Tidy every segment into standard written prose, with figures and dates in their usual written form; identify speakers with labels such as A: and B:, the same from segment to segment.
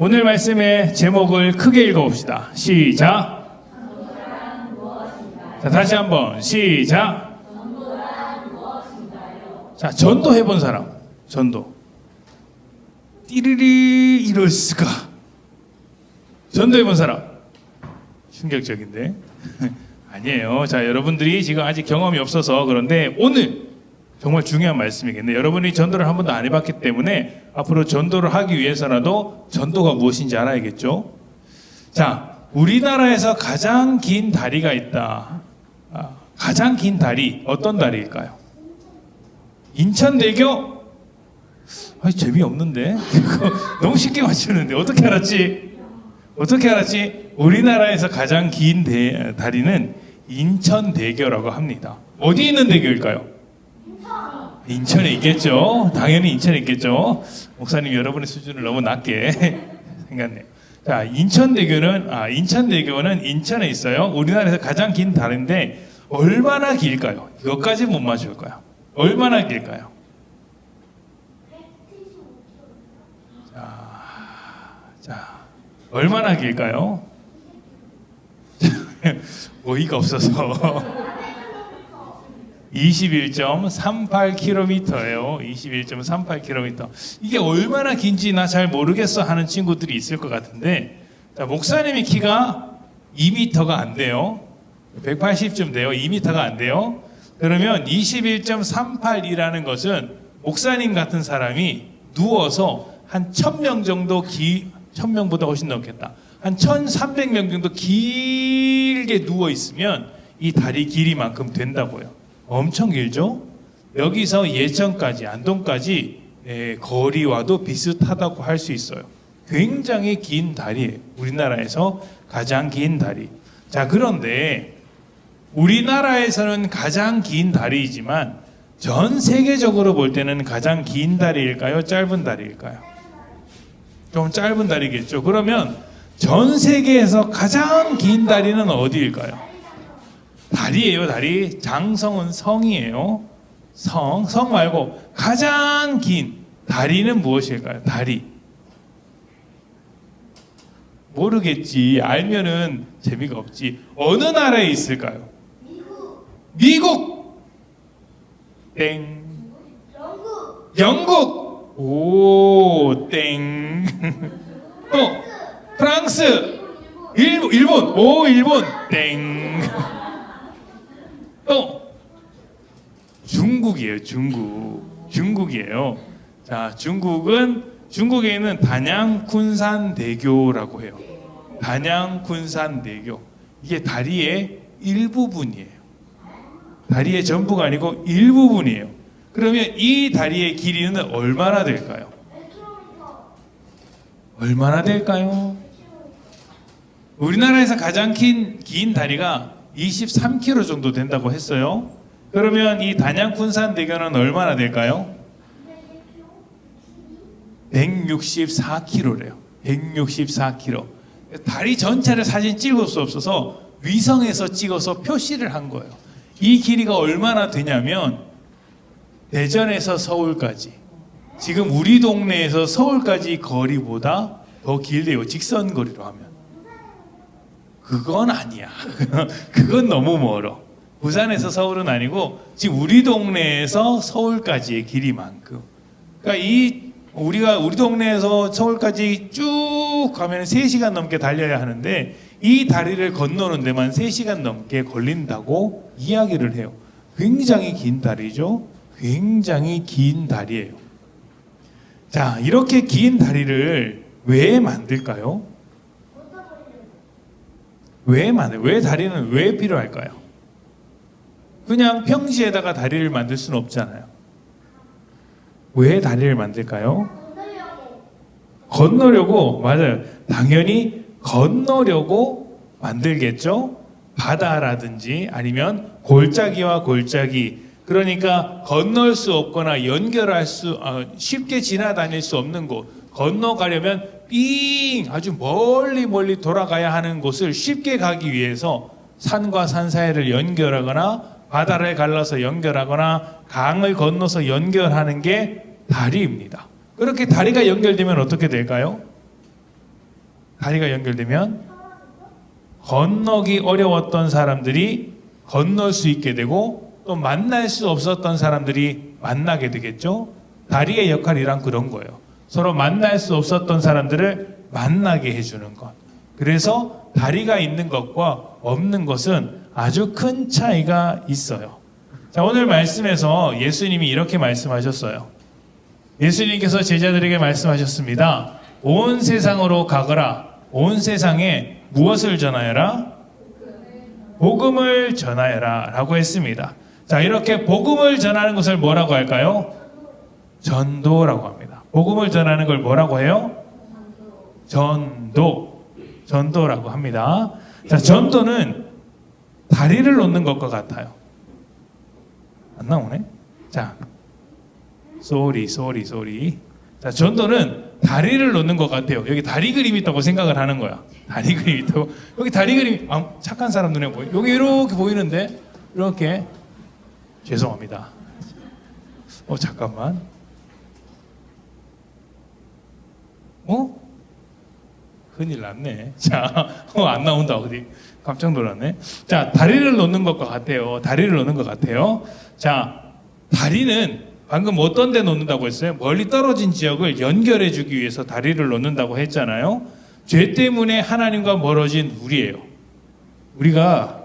A: 오늘 말씀의 제목을 크게 읽어봅시다. 시작. 자, 다시 한번 시작. 자, 전도 해본 사람. 전도. 띠리리 이럴 수가. 전도 해본 사람. 충격적인데. 아니에요. 자, 여러분들이 지금 아직 경험이 없어서 그런데 오늘 정말 중요한 말씀이겠네요. 여러분이 전도를 한 번도 안 해봤기 때문에 앞으로 전도를 하기 위해서라도 전도가 무엇인지 알아야겠죠. 자, 우리나라에서 가장 긴 다리가 있다. 가장 긴 다리, 어떤 다리일까요? 인천대교? 재미없는데? 너무 쉽게 맞추는데 어떻게 알았지? 어떻게 알았지? 우리나라에서 가장 긴 다리는 인천대교라고 합니다. 어디 있는 대교일까요? 인천에 있겠죠. 당연히 인천에 있겠죠. 목사님 여러분의 수준을 너무 낮게 생각네요. 자, 인천대교는 인천에 있어요. 우리나라에서 가장 긴 다리인데 얼마나 길까요? 이것까지 못 맞출 거야. 얼마나 길까요? 자, 얼마나 길까요? 어이가 없어서 21.38km예요. 21.38km. 이게 얼마나 긴지 나 잘 모르겠어 하는 친구들이 있을 것 같은데, 자, 목사님의 키가 2m가 안 돼요. 180쯤 돼요. 2m가 안 돼요. 그러면 21.38이라는 것은 목사님 같은 사람이 누워서 한 1000명 정도 1000명보다 훨씬 넘겠다. 한 1300명 정도 길게 누워 있으면 이 다리 길이만큼 된다고요. 엄청 길죠? 여기서 예천까지, 안동까지 거리와도 비슷하다고 할 수 있어요. 굉장히 긴 다리예요. 우리나라에서 가장 긴 다리. 자, 그런데 우리나라에서는 가장 긴 다리이지만 전 세계적으로 볼 때는 가장 긴 다리일까요? 짧은 다리일까요? 좀 짧은 다리겠죠. 그러면 전 세계에서 가장 긴 다리는 어디일까요? 다리예요, 다리. 장성은 성이에요. 성 말고 가장 긴 다리는 무엇일까요? 다리. 모르겠지. 알면은 재미가 없지. 어느 나라에 있을까요? 미국. 땡. 영국. 오, 땡. 또 프랑스. 일본. 오, 일본. 땡. 또 중국이에요. 중국이에요. 자, 중국에 있는 단양쿤산대교라고 해요. 단양쿤산대교. 이게 다리의 일부분이에요. 다리의 전부가 아니고 일부분이에요. 그러면 이 다리의 길이는 얼마나 될까요? 얼마나 될까요? 우리나라에서 가장 긴 다리가 23km 정도 된다고 했어요. 그러면 이 단양쿤산대교는 얼마나 될까요? 164km래요. 164km. 다리 전체를 사진 찍을 수 없어서 위성에서 찍어서 표시를 한 거예요. 이 길이가 얼마나 되냐면 대전에서 서울까지, 지금 우리 동네에서 서울까지 거리보다 더 길대요. 직선 거리로 하면. 그건 아니야. 그건 너무 멀어. 부산에서 서울은 아니고 지금 우리 동네에서 서울까지의 길이만큼. 그러니까 우리가 우리 동네에서 서울까지 쭉 가면 3시간 넘게 달려야 하는데 이 다리를 건너는 데만 3시간 넘게 걸린다고 이야기를 해요. 굉장히 긴 다리죠. 굉장히 긴 다리예요. 자, 이렇게 긴 다리를 왜 만들까요? 왜 다리는 왜 필요할까요? 그냥 평지에다가 다리를 만들 수는 없잖아요. 왜 다리를 만들까요? 건너려고. 맞아요. 당연히 건너려고 만들겠죠. 바다라든지 아니면 골짜기와 골짜기. 그러니까 건널 수 없거나 쉽게 지나다닐 수 없는 곳. 건너가려면 아주 멀리 돌아가야 하는 곳을 쉽게 가기 위해서 산과 산 사이를 연결하거나 바다를 갈라서 연결하거나 강을 건너서 연결하는 게 다리입니다. 그렇게 다리가 연결되면 어떻게 될까요? 다리가 연결되면 건너기 어려웠던 사람들이 건널 수 있게 되고 또 만날 수 없었던 사람들이 만나게 되겠죠. 다리의 역할이란 그런 거예요. 서로 만날 수 없었던 사람들을 만나게 해주는 것. 그래서 다리가 있는 것과 없는 것은 아주 큰 차이가 있어요. 자, 오늘 말씀에서 예수님이 이렇게 말씀하셨어요. 예수님께서 제자들에게 말씀하셨습니다. 온 세상으로 가거라. 온 세상에 무엇을 전하여라? 복음을 전하여라 라고 했습니다. 자, 이렇게 복음을 전하는 것을 뭐라고 할까요? 전도라고 합니다. 복음을 전하는 걸 뭐라고 해요? 전도라고 합니다. 자, 전도는 다리를 놓는 것과 같아요. 안 나오네? 자, 쏘리. 자, 전도는 다리를 놓는 것 같아요. 여기 다리 그림이 있다고 생각을 하는 거야. 다리 그림이 있다고. 여기 다리 그림이 착한 사람 눈에 보여. 여기 이렇게 보이는데 이렇게. 죄송합니다. 잠깐만. 큰일 났네. 자, 안 나온다. 어디? 깜짝 놀랐네. 자, 다리를 놓는 것과 같아요. 다리를 놓는 것 같아요. 자, 다리는 방금 어떤 데 놓는다고 했어요? 멀리 떨어진 지역을 연결해 주기 위해서 다리를 놓는다고 했잖아요. 죄 때문에 하나님과 멀어진 우리예요. 우리가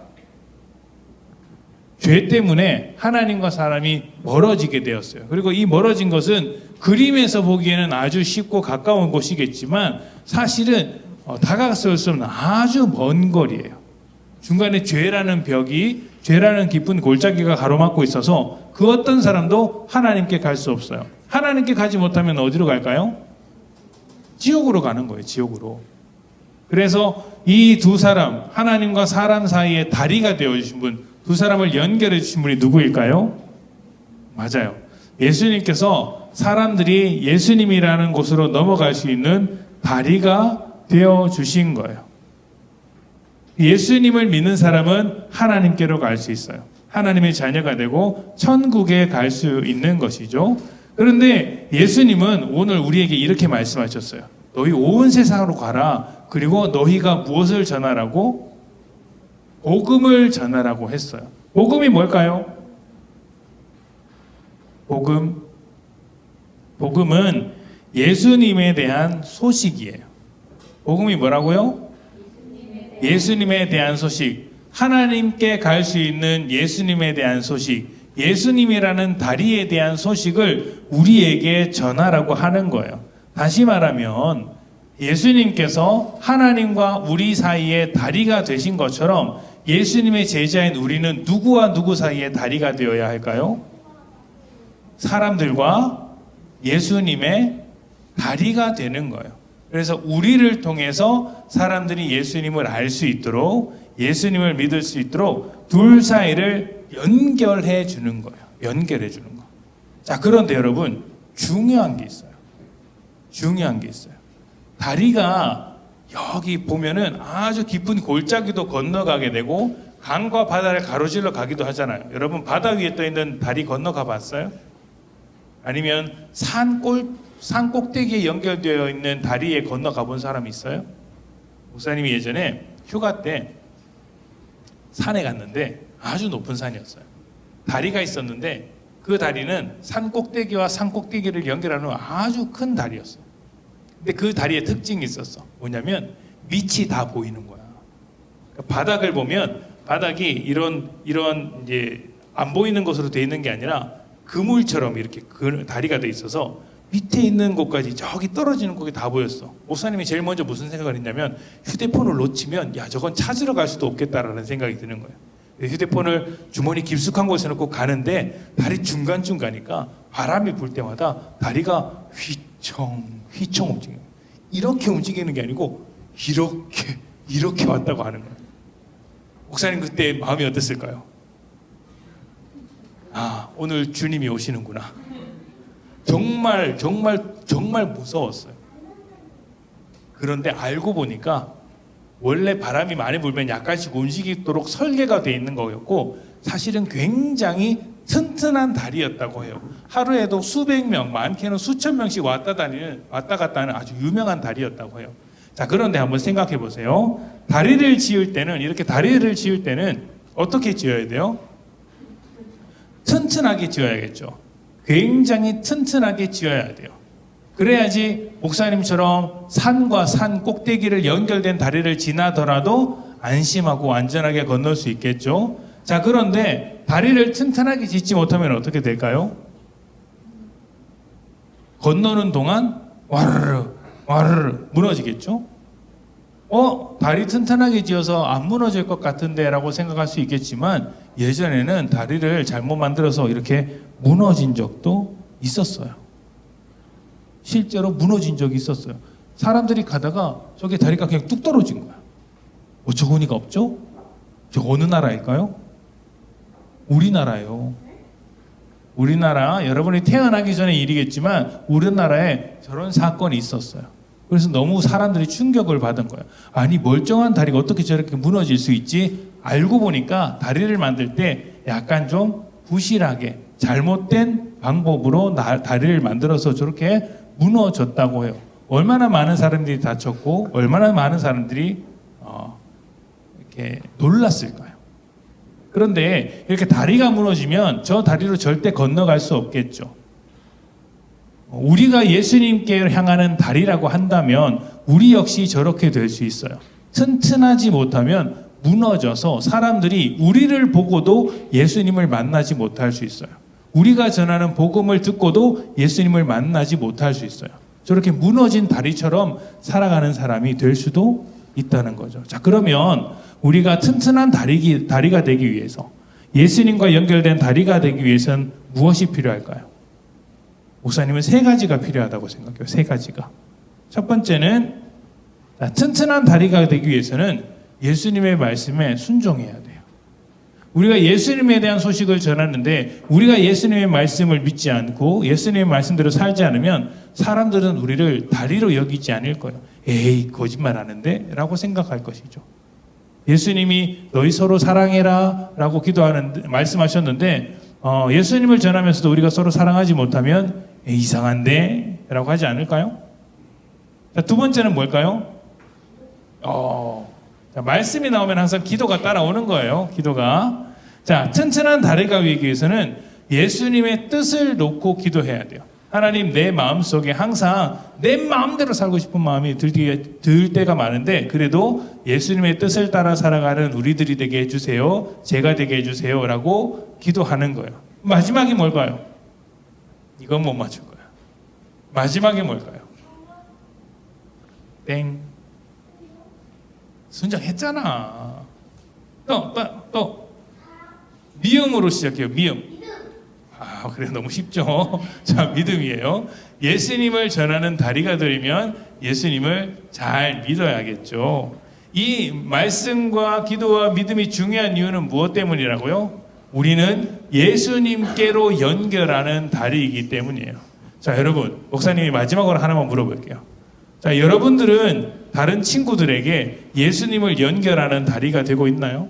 A: 죄 때문에 하나님과 사람이 멀어지게 되었어요. 그리고 이 멀어진 것은 그림에서 보기에는 아주 쉽고 가까운 곳이겠지만 사실은 다가설 수 없는 아주 먼 거리예요. 중간에 죄라는 벽이, 죄라는 깊은 골짜기가 가로막고 있어서 그 어떤 사람도 하나님께 갈 수 없어요. 하나님께 가지 못하면 어디로 갈까요? 지옥으로 가는 거예요. 지옥으로. 그래서 이 두 사람, 하나님과 사람 사이에 다리가 되어주신 분, 두 사람을 연결해 주신 분이 누구일까요? 맞아요. 예수님께서 사람들이 예수님이라는 곳으로 넘어갈 수 있는 다리가 되어 주신 거예요. 예수님을 믿는 사람은 하나님께로 갈 수 있어요. 하나님의 자녀가 되고 천국에 갈 수 있는 것이죠. 그런데 예수님은 오늘 우리에게 이렇게 말씀하셨어요. 너희 온 세상으로 가라. 그리고 너희가 무엇을 전하라고? 복음을 전하라고 했어요. 복음이 뭘까요? 복음은 예수님에 대한 소식이에요. 복음이 뭐라고요? 예수님에 대한 소식. 하나님께 갈 수 있는 예수님에 대한 소식. 예수님이라는 다리에 대한 소식을 우리에게 전하라고 하는 거예요. 다시 말하면 예수님께서 하나님과 우리 사이에 다리가 되신 것처럼 예수님의 제자인 우리는 누구와 누구 사이에 다리가 되어야 할까요? 사람들과 예수님의 다리가 되는 거예요. 그래서 우리를 통해서 사람들이 예수님을 알 수 있도록, 예수님을 믿을 수 있도록 둘 사이를 연결해 주는 거예요. 연결해 주는 거. 자, 그런데 여러분, 중요한 게 있어요. 다리가 여기 보면은 아주 깊은 골짜기도 건너가게 되고 강과 바다를 가로질러 가기도 하잖아요. 여러분, 바다 위에 떠 있는 다리 건너가 봤어요? 아니면 산 꼭대기에 연결되어 있는 다리에 건너가 본 사람이 있어요? 목사님이 예전에 휴가 때 산에 갔는데 아주 높은 산이었어요. 다리가 있었는데 그 다리는 산 꼭대기와 산 꼭대기를 연결하는 아주 큰 다리였어요. 근데 그 다리에 특징이 있었어. 뭐냐면 밑이 다 보이는 거야. 그러니까 바닥을 보면 바닥이 이런 이제 안 보이는 것으로 돼 있는 게 아니라 그물처럼 이렇게 다리가 돼 있어서 밑에 있는 곳까지 저기 떨어지는 곳이 다 보였어. 목사님이 제일 먼저 무슨 생각을 했냐면 휴대폰을 놓치면 야 저건 찾으러 갈 수도 없겠다라는 생각이 드는 거예요. 휴대폰을 주머니 깊숙한 곳에 놓고 가는데 다리 중간쯤 가니까 바람이 불 때마다 다리가 휘청 움직여요. 이렇게 움직이는 게 아니고 이렇게 왔다고 하는 거예요. 목사님 그때 마음이 어땠을까요? 아, 오늘 주님이 오시는구나. 정말 무서웠어요. 그런데 알고 보니까 원래 바람이 많이 불면 약간씩 움직이도록 설계가 되어 있는 거였고 사실은 굉장히 튼튼한 다리였다고 해요. 하루에도 수백 명, 많게는 수천 명씩 왔다 갔다 하는 아주 유명한 다리였다고 해요. 자, 그런데 한번 생각해 보세요. 다리를 지을 때는, 이렇게 다리를 지을 때는 어떻게 지어야 돼요? 튼튼하게 지어야겠죠. 굉장히 튼튼하게 지어야 돼요. 그래야지 목사님처럼 산과 산 꼭대기를 연결된 다리를 지나더라도 안심하고 안전하게 건널 수 있겠죠. 자, 그런데 다리를 튼튼하게 짓지 못하면 어떻게 될까요? 건너는 동안 와르르 와르르 무너지겠죠. 다리 튼튼하게 지어서 안 무너질 것 같은데 라고 생각할 수 있겠지만, 예전에는 다리를 잘못 만들어서 이렇게 무너진 적도 있었어요. 실제로 무너진 적이 있었어요. 사람들이 가다가 저게 다리가 그냥 뚝 떨어진 거야. 어처구니가 없죠? 저 어느 나라일까요? 우리나라예요. 우리나라, 여러분이 태어나기 전에 일이겠지만 우리나라에 저런 사건이 있었어요. 그래서 너무 사람들이 충격을 받은 거예요. 아니, 멀쩡한 다리가 어떻게 저렇게 무너질 수 있지? 알고 보니까 다리를 만들 때 약간 좀 부실하게 잘못된 방법으로 다리를 만들어서 저렇게 무너졌다고 해요. 얼마나 많은 사람들이 다쳤고 얼마나 많은 사람들이 이렇게 놀랐을까요? 그런데 이렇게 다리가 무너지면 저 다리로 절대 건너갈 수 없겠죠. 우리가 예수님께 향하는 다리라고 한다면 우리 역시 저렇게 될 수 있어요. 튼튼하지 못하면 무너져서 사람들이 우리를 보고도 예수님을 만나지 못할 수 있어요. 우리가 전하는 복음을 듣고도 예수님을 만나지 못할 수 있어요. 저렇게 무너진 다리처럼 살아가는 사람이 될 수도 있다는 거죠. 자, 그러면 우리가 튼튼한 다리가 되기 위해서, 예수님과 연결된 다리가 되기 위해서는 무엇이 필요할까요? 목사님은 세 가지가 필요하다고 생각해요. 세 가지가. 첫 번째는, 튼튼한 다리가 되기 위해서는 예수님의 말씀에 순종해야 돼요. 우리가 예수님에 대한 소식을 전하는데 우리가 예수님의 말씀을 믿지 않고 예수님의 말씀대로 살지 않으면 사람들은 우리를 다리로 여기지 않을 거예요. 에이, 거짓말하는데? 라고 생각할 것이죠. 예수님이 너희 서로 사랑해라 라고 말씀하셨는데 예수님을 전하면서도 우리가 서로 사랑하지 못하면 에이, 이상한데? 라고 하지 않을까요? 자, 두 번째는 뭘까요? 자, 말씀이 나오면 항상 기도가 따라오는 거예요. 기도가. 자, 튼튼한 다리가 되기 위해서는 예수님의 뜻을 놓고 기도해야 돼요. 하나님, 내 마음속에 항상 내 마음대로 살고 싶은 마음이 들 때가 많은데 그래도 예수님의 뜻을 따라 살아가는 우리들이 되게 해주세요. 제가 되게 해주세요. 라고 기도하는 거예요. 마지막이 뭘까요? 이건 못 맞출 거예요. 마지막이 뭘까요? 땡. 순종했잖아. 또 미음으로 시작해요. 미음. 그래, 너무 쉽죠. 자, 믿음이에요. 예수님을 전하는 다리가 되려면 예수님을 잘 믿어야겠죠. 이 말씀과 기도와 믿음이 중요한 이유는 무엇 때문이라고요? 우리는 예수님께로 연결하는 다리이기 때문이에요. 자, 여러분, 목사님이 마지막으로 하나만 물어볼게요. 자, 여러분들은 다른 친구들에게 예수님을 연결하는 다리가 되고 있나요?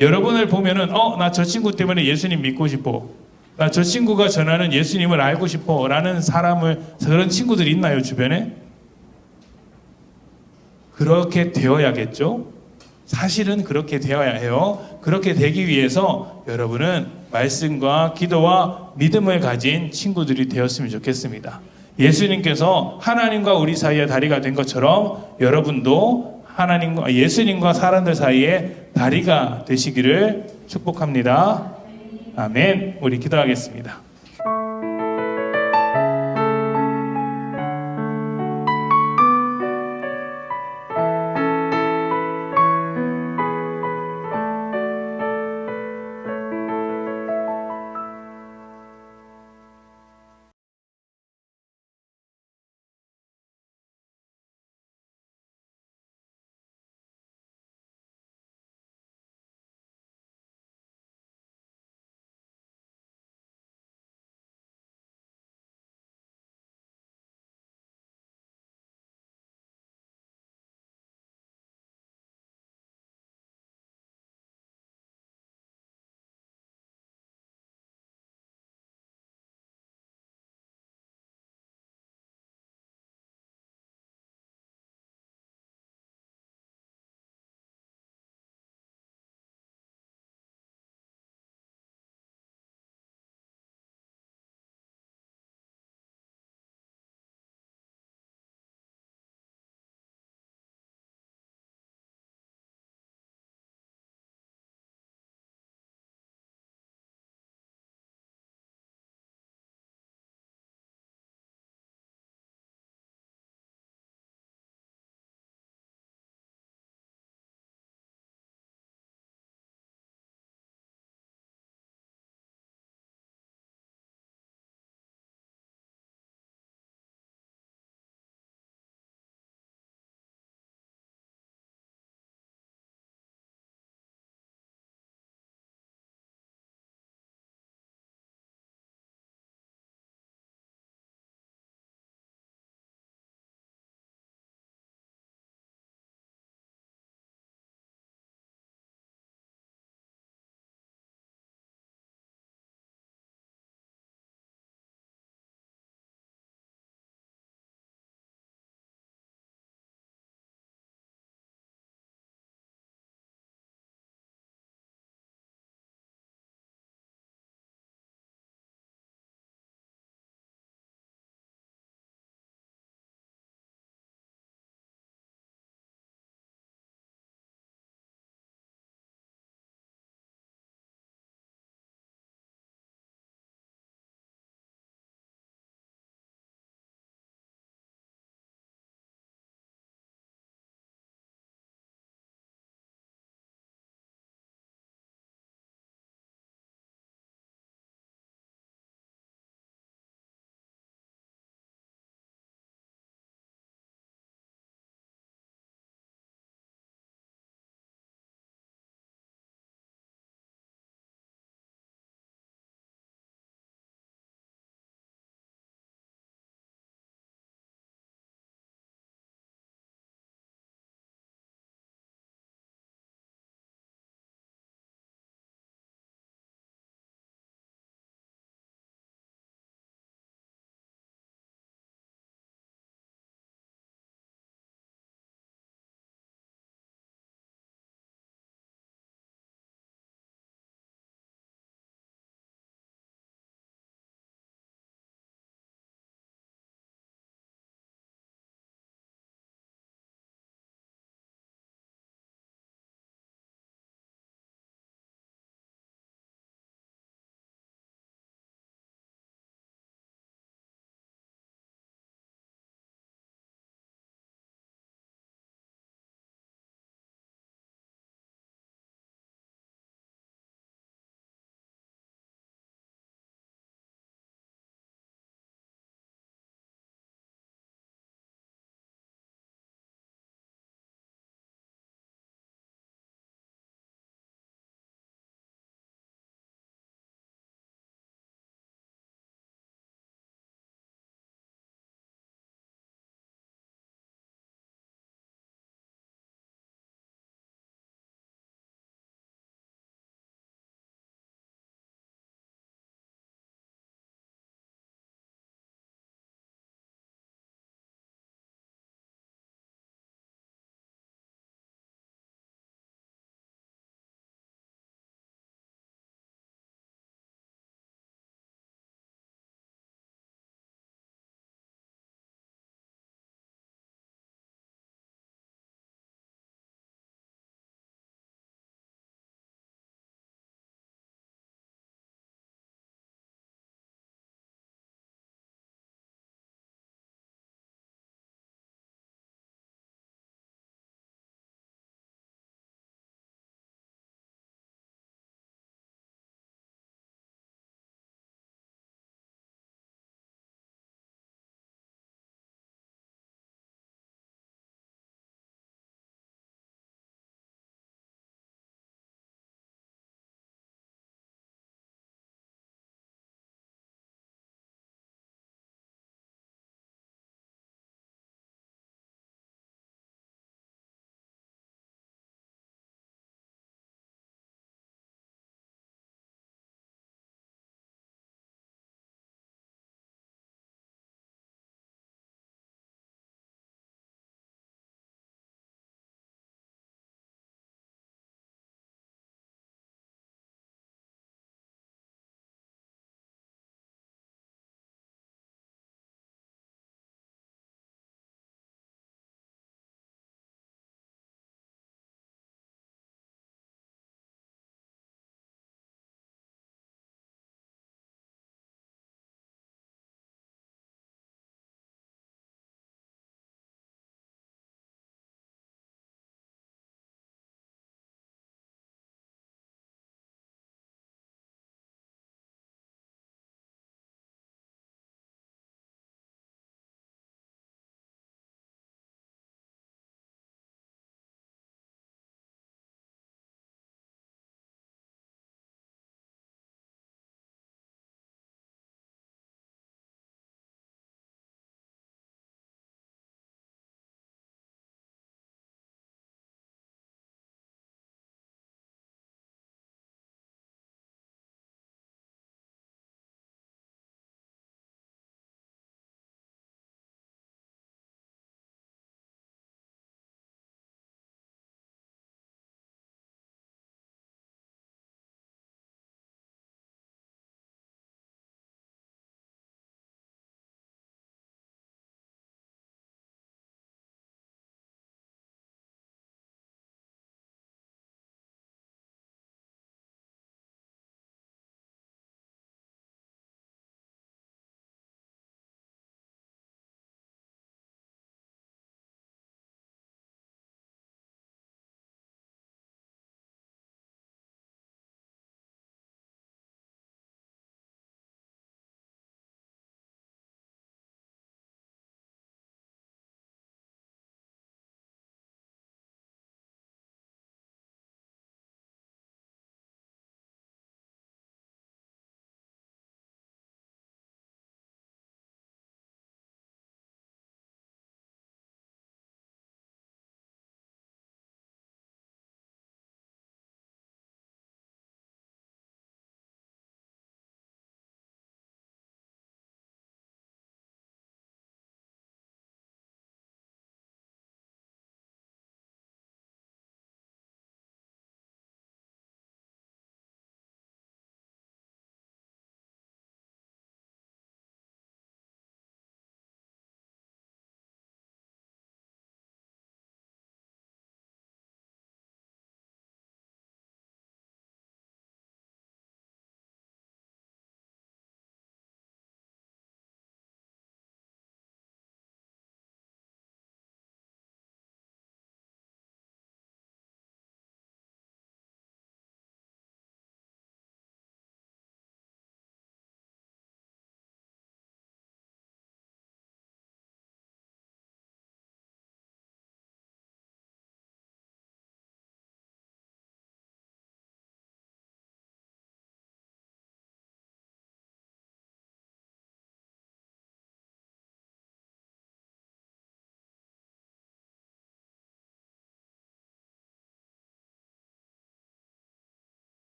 A: 여러분을 보면은 나 저 친구 때문에 예수님 믿고 싶어. 나 저 친구가 전하는 예수님을 알고 싶어 라는 그런 친구들이 있나요, 주변에? 그렇게 되어야겠죠? 사실은 그렇게 되어야 해요. 그렇게 되기 위해서 여러분은 말씀과 기도와 믿음을 가진 친구들이 되었으면 좋겠습니다. 예수님께서 하나님과 우리 사이의 다리가 된 것처럼 여러분도 예수님과 사람들 사이에 다리가 되시기를 축복합니다. 아멘. 우리 기도하겠습니다.